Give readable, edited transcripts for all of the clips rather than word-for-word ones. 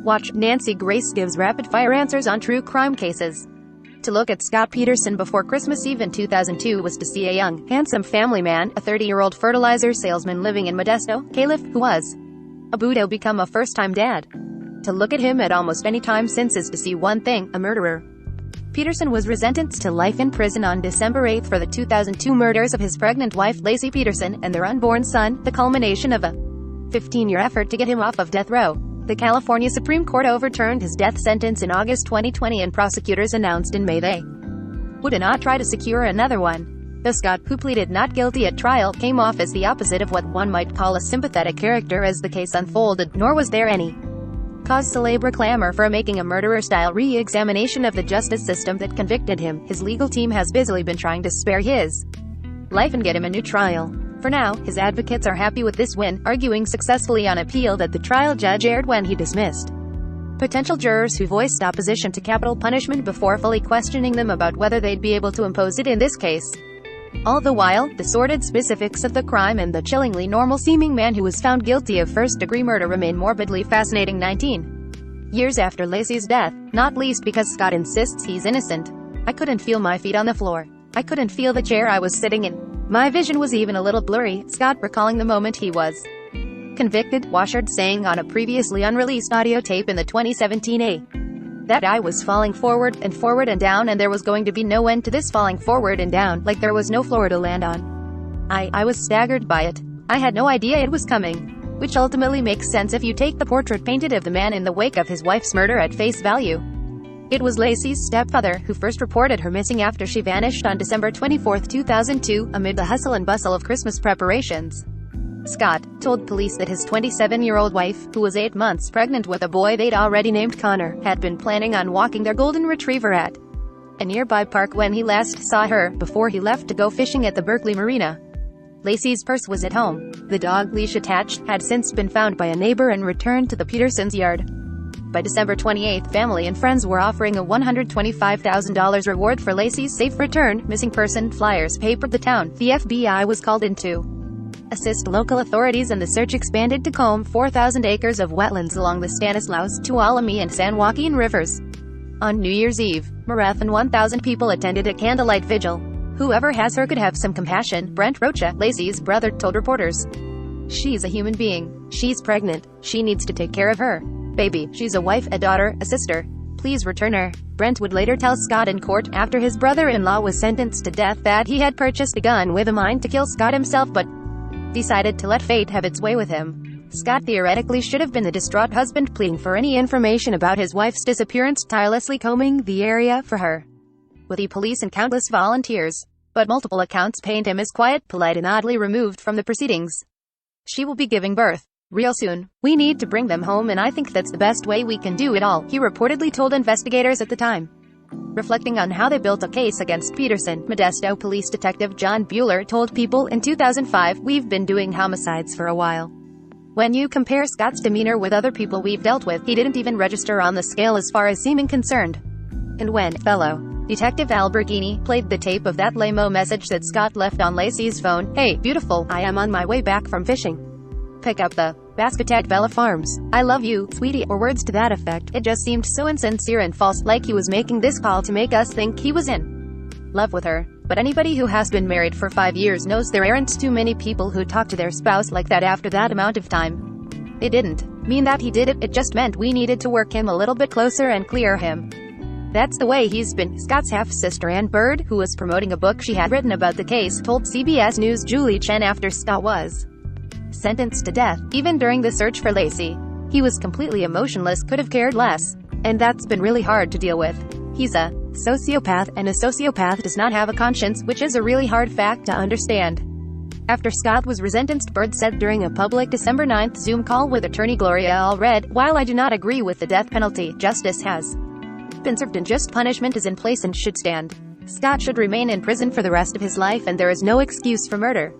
Watch, Nancy Grace gives rapid-fire answers on true crime cases. To look at Scott Peterson before Christmas Eve in 2002 was to see a young, handsome family man, a 30-year-old fertilizer salesman living in Modesto, Calif, who was a Budo, become a first-time dad. To look at him at almost any time since is to see one thing, a murderer. Peterson was sentenced to life in prison on December 8 for the 2002 murders of his pregnant wife Laci Peterson and their unborn son, the culmination of a 15-year effort to get him off of death row. The California Supreme Court overturned his death sentence in August 2020, and prosecutors announced in May they would not try to secure another one. Though Scott, who pleaded not guilty at trial, came off as the opposite of what one might call a sympathetic character as the case unfolded, nor was there any cause célèbre clamor for making a murderer-style re-examination of the justice system that convicted him. His legal team has busily been trying to spare his life and get him a new trial. For now, his advocates are happy with this win, arguing successfully on appeal that the trial judge erred when he dismissed potential jurors who voiced opposition to capital punishment before fully questioning them about whether they'd be able to impose it in this case. All the while, the sordid specifics of the crime and the chillingly normal-seeming man who was found guilty of first-degree murder remain morbidly fascinating 19 years after Laci's death, not least because Scott insists he's innocent. "I couldn't feel my feet on the floor. I couldn't feel the chair I was sitting in. My vision was even a little blurry," Scott recalling the moment he was convicted, Washard saying on a previously unreleased audio tape in the 2017 A. That I was falling forward and down, and there was going to be no end to this falling forward and down, like there was no floor to land on. I was staggered by it. I had no idea it was coming. Which ultimately makes sense if you take the portrait painted of the man in the wake of his wife's murder at face value. It was Laci's stepfather who first reported her missing after she vanished on December 24, 2002, amid the hustle and bustle of Christmas preparations. Scott told police that his 27-year-old wife, who was 8 months pregnant with a boy they'd already named Connor, had been planning on walking their golden retriever at a nearby park when he last saw her, before he left to go fishing at the Berkeley Marina. Laci's purse was at home. The dog, leash attached, had since been found by a neighbor and returned to the Petersons' yard. By December 28, family and friends were offering a $125,000 reward for Laci's safe return. Missing person flyers papered the town. The FBI was called in to assist local authorities, and the search expanded to comb 4,000 acres of wetlands along the Stanislaus, Tuolumne and San Joaquin rivers. On New Year's Eve, Marathon 1,000 people attended a candlelight vigil. "Whoever has her could have some compassion," Brent Rocha, Laci's brother, told reporters. "She's a human being. She's pregnant. She needs to take care of her baby. She's a wife, a daughter, a sister. Please return her." Brent would later tell Scott in court, after his brother-in-law was sentenced to death, that he had purchased a gun with a mind to kill Scott himself but decided to let fate have its way with him. Scott theoretically should have been the distraught husband pleading for any information about his wife's disappearance, tirelessly combing the area for her with the police and countless volunteers. But multiple accounts paint him as quiet, polite and oddly removed from the proceedings. "She will be giving birth real soon. We need to bring them home, and I think that's the best way we can do it all," he reportedly told investigators at the time. Reflecting on how they built a case against Peterson, Modesto Police Detective John Bueller told People in 2005, "We've been doing homicides for a while. When you compare Scott's demeanor with other people we've dealt with, he didn't even register on the scale as far as seeming concerned." And when fellow Detective Alberghini played the tape of that lame-o message that Scott left on Laci's phone, "Hey, beautiful, I am on my way back from fishing. Pick up the basket at Bella Farms. I love you, sweetie," or words to that effect, it just seemed so insincere and false, like he was making this call to make us think he was in love with her. But anybody who has been married for 5 years knows there aren't too many people who talk to their spouse like that after that amount of time. It didn't mean that he did it, it just meant we needed to work him a little bit closer and clear him. That's the way he's been. Scott's half-sister Ann Bird, who was promoting a book she had written about the case, told CBS News' Julie Chen after Scott was sentenced to death. "Even during the search for Laci, he was completely emotionless, could have cared less. And that's been really hard to deal with. He's a sociopath, and a sociopath does not have a conscience, which is a really hard fact to understand." After Scott was resentenced, Bird said during a public December 9 Zoom call with attorney Gloria Allred, "While I do not agree with the death penalty, justice has been served and just punishment is in place and should stand. Scott should remain in prison for the rest of his life, and there is no excuse for murder.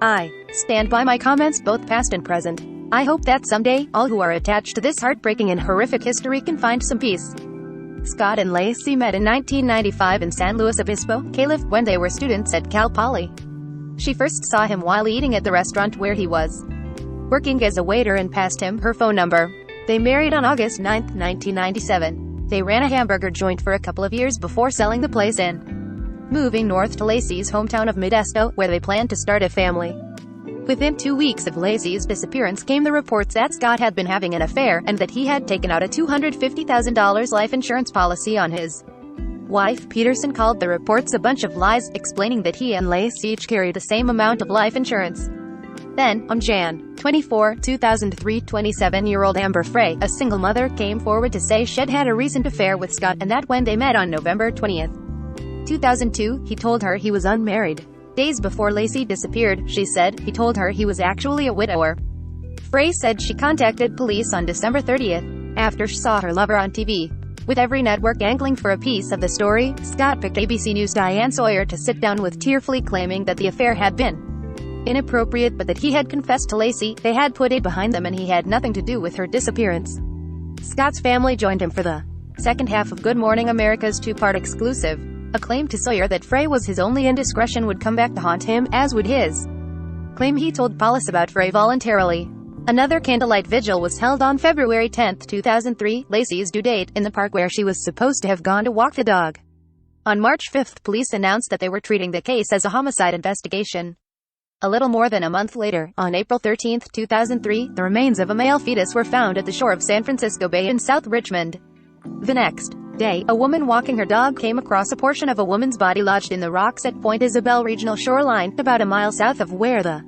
I stand by my comments, both past and present. I hope that someday, all who are attached to this heartbreaking and horrific history can find some peace." Scott and Laci met in 1995 in San Luis Obispo, Calif, when they were students at Cal Poly. She first saw him while eating at the restaurant where he was working as a waiter and passed him her phone number. They married on August 9, 1997. They ran a hamburger joint for a couple of years before selling the place and moving north to Laci's hometown of Modesto, where they planned to start a family. Within 2 weeks of Laci's disappearance came the reports that Scott had been having an affair, and that he had taken out a $250,000 life insurance policy on his wife. Peterson called the reports a bunch of lies, explaining that he and Laci each carried the same amount of life insurance. Then, on Jan 24, 2003, 27-year-old Amber Frey, a single mother, came forward to say she'd had a recent affair with Scott, and that when they met on November 20, 2002, he told her he was unmarried. Days before Laci disappeared, she said, he told her he was actually a widower. Frey said she contacted police on December 30th, after she saw her lover on TV. With every network angling for a piece of the story, Scott picked ABC News' Diane Sawyer to sit down with, tearfully claiming that the affair had been inappropriate, but that he had confessed to Laci, they had put it behind them, and he had nothing to do with her disappearance. Scott's family joined him for the second half of Good Morning America's two-part exclusive. A claim to Sawyer that Frey was his only indiscretion would come back to haunt him, as would his claim he told police about Frey voluntarily. Another candlelight vigil was held on February 10, 2003, Laci's due date, in the park where she was supposed to have gone to walk the dog. On March 5, police announced that they were treating the case as a homicide investigation. A little more than a month later, on April 13, 2003, the remains of a male fetus were found at the shore of San Francisco Bay in South Richmond. The next day, a woman walking her dog came across a portion of a woman's body lodged in the rocks at Point Isabel Regional Shoreline, about a mile south of where the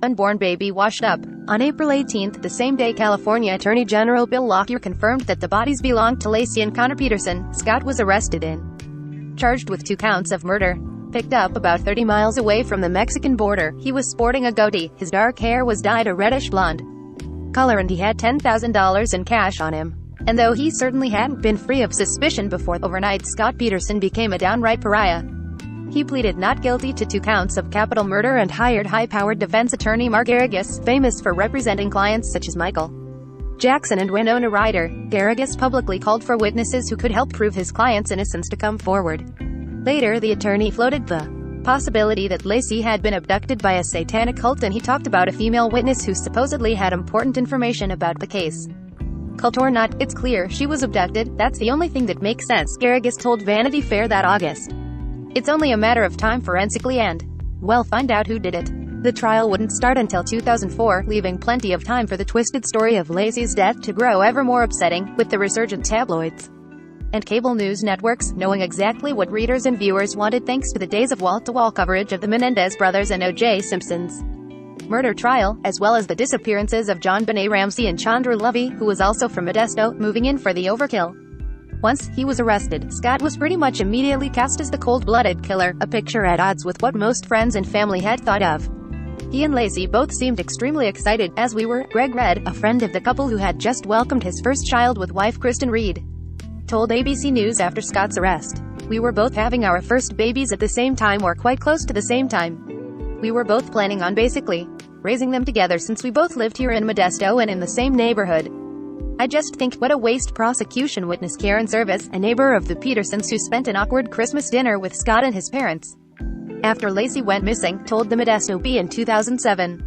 unborn baby washed up. On April 18, the same day, California Attorney General Bill Lockyer confirmed that the bodies belonged to Laci and Connor Peterson. Scott was arrested and charged with 2 counts of murder. Picked up about 30 miles away from the Mexican border, he was sporting a goatee, his dark hair was dyed a reddish blonde color, and he had $10,000 in cash on him. And though he certainly hadn't been free of suspicion before, overnight Scott Peterson became a downright pariah. He pleaded not guilty to 2 counts of capital murder and hired high-powered defense attorney Mark Garrigus, famous for representing clients such as Michael Jackson and Winona Ryder. Garrigus publicly called for witnesses who could help prove his client's innocence to come forward. Later, the attorney floated the possibility that Laci had been abducted by a satanic cult, and he talked about a female witness who supposedly had important information about the case. Cult or not, it's clear she was abducted. That's the only thing that makes sense, Garrigus told Vanity Fair that August. It's only a matter of time forensically and, well, find out who did it. The trial wouldn't start until 2004, leaving plenty of time for the twisted story of Laci's death to grow ever more upsetting, with the resurgent tabloids and cable news networks knowing exactly what readers and viewers wanted, thanks to the days of wall-to-wall coverage of the Menendez brothers and O.J. Simpson's murder trial, as well as the disappearances of John Benet Ramsey and Chandra Lovey, who was also from Modesto, moving in for the overkill. Once he was arrested, Scott was pretty much immediately cast as the cold-blooded killer, a picture at odds with what most friends and family had thought of. He and Laci both seemed extremely excited, as we were. Greg Red, a friend of the couple who had just welcomed his first child with wife Kristen Reed, told ABC News after Scott's arrest, "We were both having our first babies at the same time, or quite close to the same time. We were both planning on basically raising them together, since we both lived here in Modesto and in the same neighborhood. I just think, what a waste." Prosecution witness Karen Service, a neighbor of the Petersons who spent an awkward Christmas dinner with Scott and his parents after Laci went missing, told the Modesto Bee in 2007.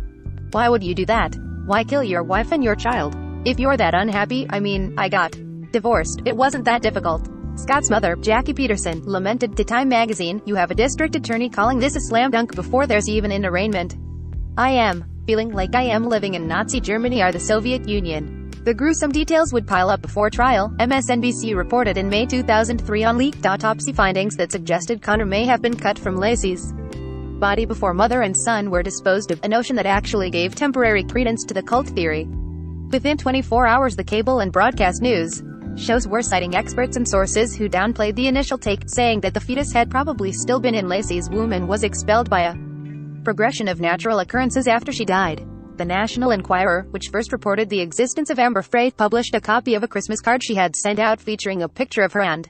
"Why would you do that? Why kill your wife and your child? If you're that unhappy, I got divorced. It wasn't that difficult." Scott's mother, Jackie Peterson, lamented to Time magazine, "You have a district attorney calling this a slam dunk before there's even an arraignment. I am feeling like I am living in Nazi Germany or the Soviet Union." The gruesome details would pile up before trial. MSNBC reported in May 2003 on leaked autopsy findings that suggested Connor may have been cut from Laci's body before mother and son were disposed of, a notion that actually gave temporary credence to the cult theory. Within 24 hours, the cable and broadcast news shows were citing experts and sources who downplayed the initial take, saying that the fetus had probably still been in Laci's womb and was expelled by a progression of natural occurrences after she died. The National Enquirer, which first reported the existence of Amber Frey, published a copy of a Christmas card she had sent out featuring a picture of her and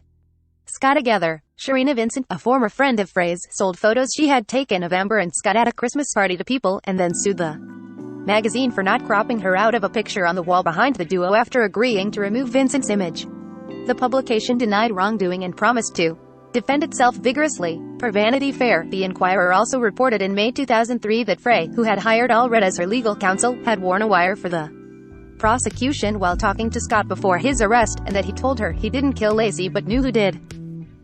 Scott together. Sharina Vincent, a former friend of Frey's, sold photos she had taken of Amber and Scott at a Christmas party to people, and then sued the magazine for not cropping her out of a picture on the wall behind the duo after agreeing to remove Vincent's image. The publication denied wrongdoing and promised to defend itself vigorously. Per Vanity Fair, the Enquirer also reported in May 2003 that Frey, who had hired Allred as her legal counsel, had worn a wire for the prosecution while talking to Scott before his arrest, and that he told her he didn't kill Laci but knew who did.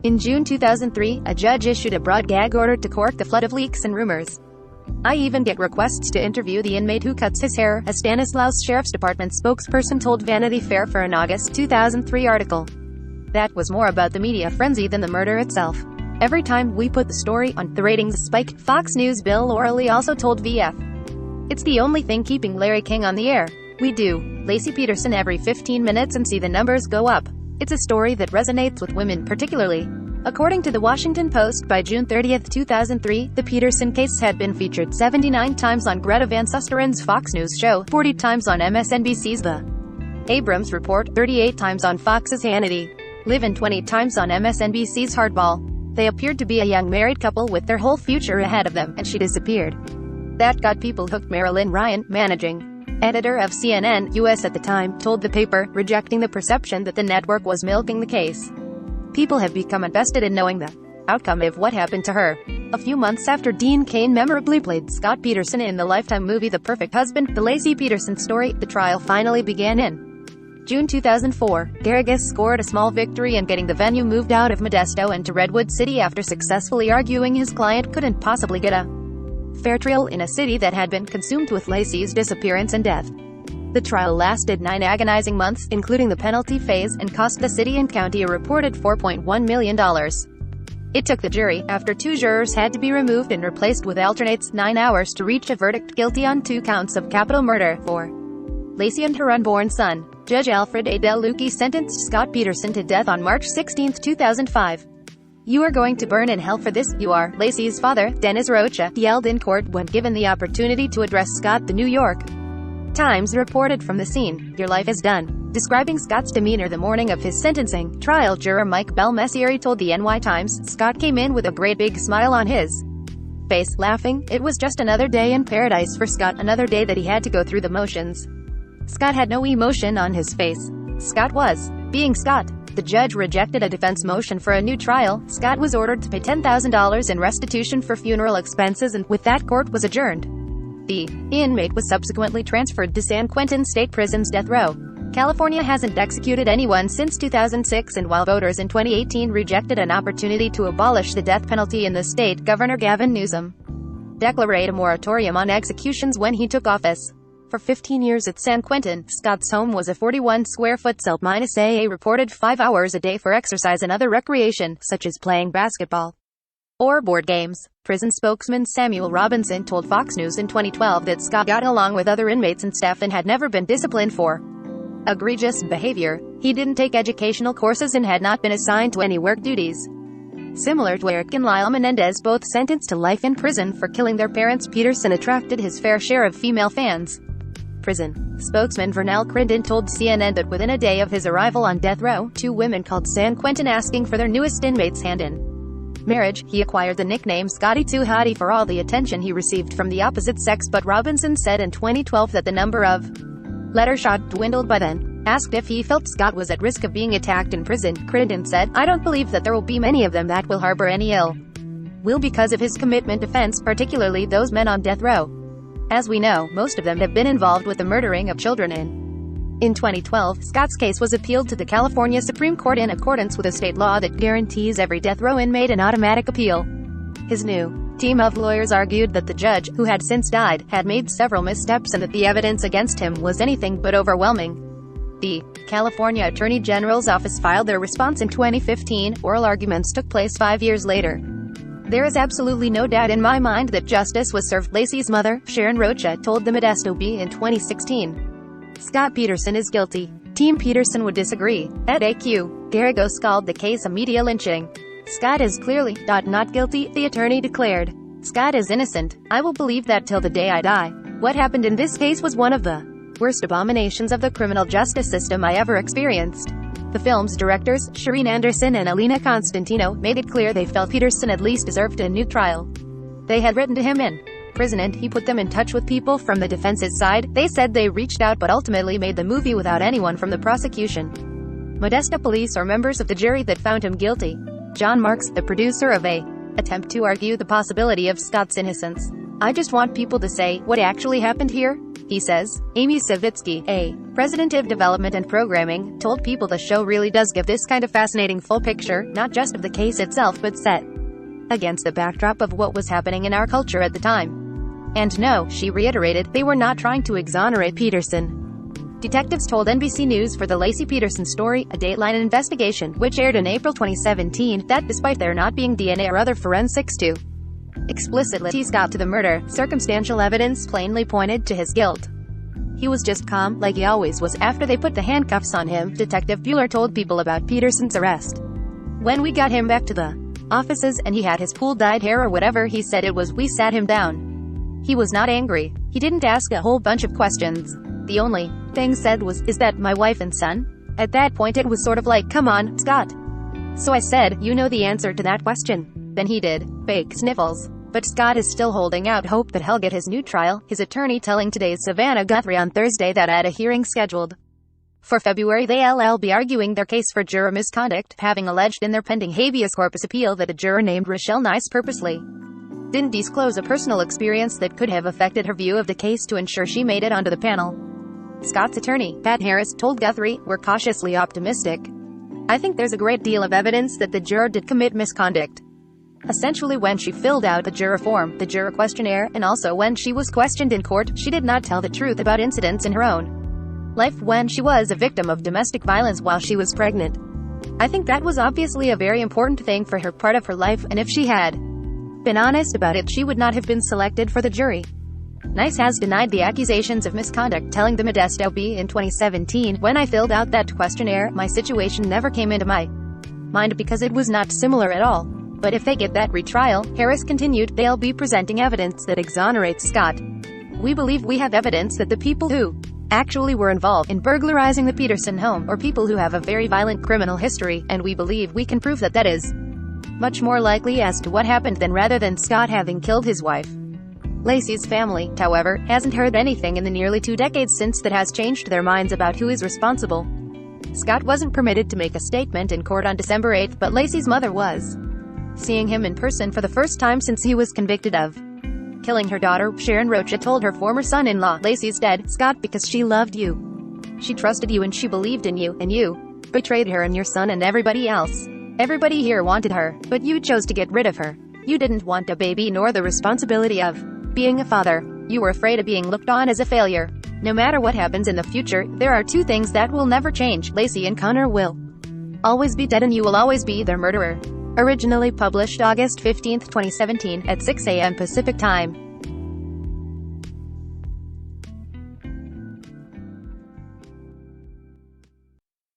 In June 2003, a judge issued a broad gag order to cork the flood of leaks and rumors. I even get requests to interview the inmate who cuts his hair, a Stanislaus Sheriff's Department spokesperson told Vanity Fair for an August 2003 article. That was more about the media frenzy than the murder itself. Every time we put the story on, the ratings spike, Fox News' Bill O'Reilly also told VF. It's the only thing keeping Larry King on the air. We do Laci Peterson every 15 minutes and see the numbers go up. It's a story that resonates with women particularly. According to the Washington Post, by June 30, 2003, the Peterson case had been featured 79 times on Greta Van Susteren's Fox News show, 40 times on MSNBC's The Abrams Report, 38 times on Fox's Hannity Live, and 20 times on MSNBC's Hardball. They appeared to be a young married couple with their whole future ahead of them, and she disappeared. That got people hooked. Marilyn Ryan, managing editor of CNN US at the time, told the paper, rejecting the perception that the network was milking the case. People have become invested in knowing the outcome of what happened to her. A few months after Dean Cain memorably played Scott Peterson in the Lifetime movie The Perfect Husband, the Laci Peterson story, the trial finally began in June 2004. Garrigus scored a small victory in getting the venue moved out of Modesto and to Redwood City after successfully arguing his client couldn't possibly get a fair trial in a city that had been consumed with Laci's disappearance and death. The trial lasted 9 agonizing months, including the penalty phase, and cost the city and county a reported $4.1 million. It took the jury, after 2 jurors had to be removed and replaced with alternates, 9 hours to reach a verdict guilty on 2 counts of capital murder for Laci and her unborn son. Judge Alfred A. Del Luque sentenced Scott Peterson to death on March 16, 2005. "You are going to burn in hell for this, you are," Laci's father, Dennis Rocha, yelled in court when given the opportunity to address Scott. The New York Times reported from the scene, "Your life is done." Describing Scott's demeanor the morning of his sentencing, trial juror Mike Belmessieri told the NY Times, "Scott came in with a great big smile on his face, laughing. It was just another day in paradise for Scott, another day that he had to go through the motions." Scott had no emotion on his face. Scott was being Scott. The judge rejected a defense motion for a new trial. Scott was ordered to pay $10,000 in restitution for funeral expenses, and, with that, court was adjourned. The inmate was subsequently transferred to San Quentin State Prison's death row. California hasn't executed anyone since 2006, and while voters in 2018 rejected an opportunity to abolish the death penalty in the state, Governor Gavin Newsom declared a moratorium on executions when he took office. For 15 years at San Quentin, Scott's home was a 41-square-foot cell, -a reported 5 hours a day for exercise and other recreation, such as playing basketball or board games. Prison spokesman Samuel Robinson told Fox News in 2012 that Scott got along with other inmates and staff and had never been disciplined for egregious behavior. He didn't take educational courses and had not been assigned to any work duties. Similar to Eric and Lyle Menendez, both sentenced to life in prison for killing their parents, Peterson attracted his fair share of female fans. Prison spokesman Vernell Crinden told CNN that within a day of his arrival on death row, 2 women called San Quentin asking for their newest inmate's hand in marriage. He acquired the nickname Scotty Too Hottie for all the attention he received from the opposite sex, but Robinson said in 2012 that the number of letter shot dwindled by then. Asked if he felt Scott was at risk of being attacked in prison, Crinden said, "I don't believe that there will be many of them that will harbor any ill will because of his commitment defense, particularly those men on death row. As we know, most of them have been involved with the murdering of children." In 2012, Scott's case was appealed to the California Supreme Court in accordance with a state law that guarantees every death row inmate an automatic appeal. His new team of lawyers argued that the judge, who had since died, had made several missteps and that the evidence against him was anything but overwhelming. The California Attorney General's office filed their response in 2015. Oral arguments took place 5 years later. "There is absolutely no doubt in my mind that justice was served," Laci's mother, Sharon Rocha, told the Modesto Bee in 2016. Scott Peterson is guilty. Team Peterson would disagree. At AQ, Garrigus called the case a media lynching. "Scott is clearly not guilty," the attorney declared. "Scott is innocent. I will believe that till the day I die. What happened in this case was one of the worst abominations of the criminal justice system I ever experienced." The film's directors, Shireen Anderson and Alina Constantino, made it clear they felt Peterson at least deserved a new trial. They had written to him in prison and he put them in touch with people from the defense's side. They said they reached out but ultimately made the movie without anyone from the prosecution, Modesto police, or members of the jury that found him guilty. John Marks, the producer of a attempt to argue the possibility of Scott's innocence. "I just want people to say, what actually happened here? he says. Amy Savitsky, a president of development and programming, told people the show really does give this kind of fascinating full picture, not just of the case itself but set against the backdrop of what was happening in our culture at the time. And no, she reiterated, they were not trying to exonerate Peterson. Detectives told NBC News for the Laci Peterson story, a Dateline investigation, which aired in April 2017, that despite there not being DNA or other forensics to explicitly tie Scott to the murder, circumstantial evidence plainly pointed to his guilt. He was just calm, like he always was, after they put the handcuffs on him, Detective Bueller told people about Peterson's arrest. When we got him back to the offices and he had his pool-dyed hair or whatever he said it was, we sat him down. He was not angry. He didn't ask a whole bunch of questions. The only thing said was, is that my wife and son? At that point it was sort of like, come on, Scott. So I said, you know the answer to that question. Then he did. Fake sniffles. But Scott is still holding out hope that he'll get his new trial, his attorney telling today's Savannah Guthrie on Thursday that at a hearing scheduled for February they'll be arguing their case for juror misconduct, having alleged in their pending habeas corpus appeal that a juror named Rochelle Nice purposely didn't disclose a personal experience that could have affected her view of the case to ensure she made it onto the panel. Scott's attorney, Pat Harris, told Guthrie, "We're cautiously optimistic. I think there's a great deal of evidence that the juror did commit misconduct. Essentially when she filled out the juror form, the juror questionnaire, and also when she was questioned in court, she did not tell the truth about incidents in her own life when she was a victim of domestic violence while she was pregnant. I think that was obviously a very important thing for her part of her life, and if she had been honest about it, she would not have been selected for the jury." Nice has denied the accusations of misconduct, telling the Modesto Bee in 2017, "When I filled out that questionnaire, my situation never came into my mind because it was not similar at all. But if they get that retrial," Harris continued, "they'll be presenting evidence that exonerates Scott. We believe we have evidence that the people who actually were involved in burglarizing the Peterson home are people who have a very violent criminal history, and we believe we can prove that that is much more likely as to what happened than rather than Scott having killed his wife." Laci's family, however, hasn't heard anything in the nearly 2 decades since that has changed their minds about who is responsible. Scott wasn't permitted to make a statement in court on December 8, but Laci's mother was seeing him in person for the first time since he was convicted of killing her daughter. Sharon Rocha told her former son-in-law, "Laci's dead, Scott, because she loved you. She trusted you and she believed in you, and you betrayed her and your son and everybody else. Everybody here wanted her, but you chose to get rid of her. You didn't want a baby nor the responsibility of being a father. You were afraid of being looked on as a failure. No matter what happens in the future, there are 2 things that will never change. Laci and Connor will always be dead and you will always be their murderer." Originally published August 15, 2017, at 6 a.m. Pacific Time.